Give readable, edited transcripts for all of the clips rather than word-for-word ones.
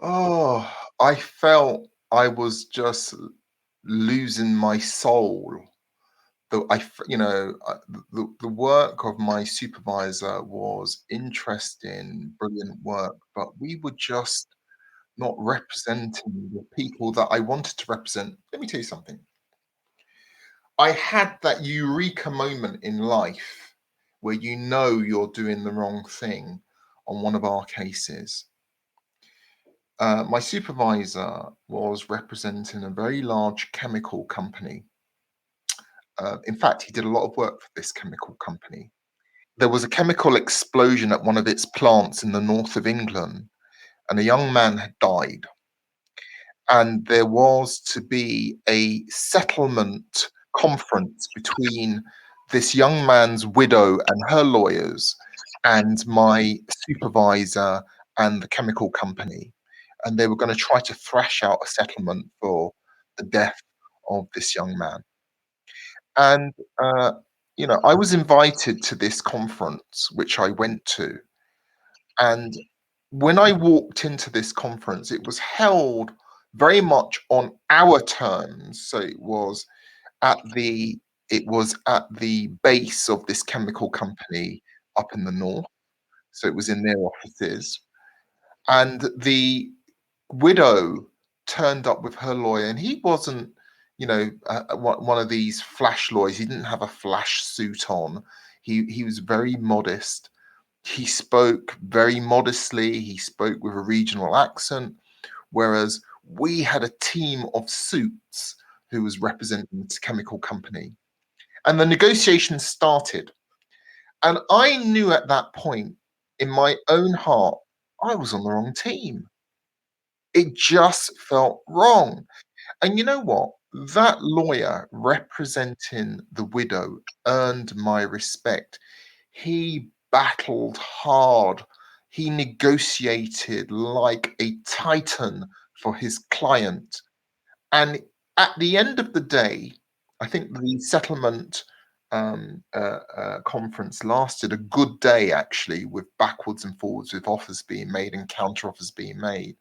Oh, I felt I was just losing my soul. The work of my supervisor was interesting, brilliant work, but we were just not representing the people that I wanted to represent. Let me tell you something. I had that eureka moment in life where you know you're doing the wrong thing on one of our cases. My supervisor was representing a very large chemical company. In fact, he did a lot of work for this chemical company. There was a chemical explosion at one of its plants in the north of England, and a young man had died. And there was to be a settlement conference between this young man's widow and her lawyers and my supervisor and the chemical company. And they were going to try to thrash out a settlement for the death of this young man. And, uh, I was invited to this conference, which I went to. And when I walked into this conference, it was held very much on our terms. So at the it was at the base of this chemical company up in the north. So it was in their offices. And the widow turned up with her lawyer, and he wasn't, one of these flash lawyers. He didn't have a flash suit on. He was very modest. He spoke very modestly. He spoke with a regional accent, whereas we had a team of suits who was representing this chemical company. And the negotiations started. And I knew at that point in my own heart, I was on the wrong team. It just felt wrong. And you know what? That lawyer representing the widow earned my respect. He battled hard. He negotiated like a titan for his client. And at the end of the day, I think the settlement conference lasted a good day, actually, with backwards and forwards, with offers being made and counter offers being made.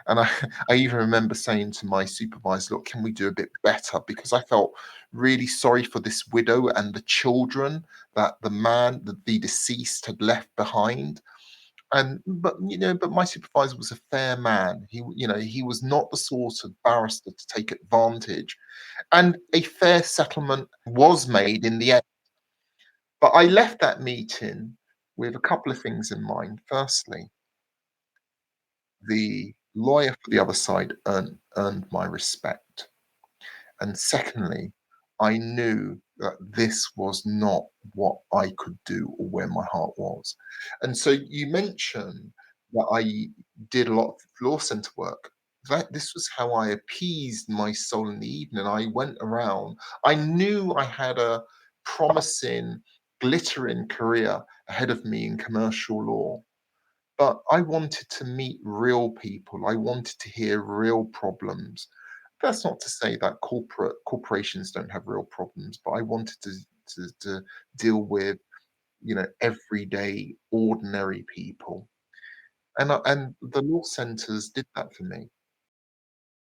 And I even remember saying to my supervisor, "Look, can we do a bit better?" Because I felt really sorry for this widow and the children that the deceased had left behind. But my supervisor was a fair man. He was not the sort of barrister to take advantage. And a fair settlement was made in the end. But I left that meeting with a couple of things in mind. Firstly, the lawyer for the other side earned my respect. And secondly, I knew that this was not what I could do or where my heart was. And so you mentioned that I did a lot of law center work. That this was how I appeased my soul in the evening. I went around. I knew I had a promising, glittering career ahead of me in commercial law, but I wanted to meet real people. I wanted to hear real problems. That's not to say that corporations don't have real problems, but I wanted to deal with, everyday, ordinary people. And the law centers did that for me.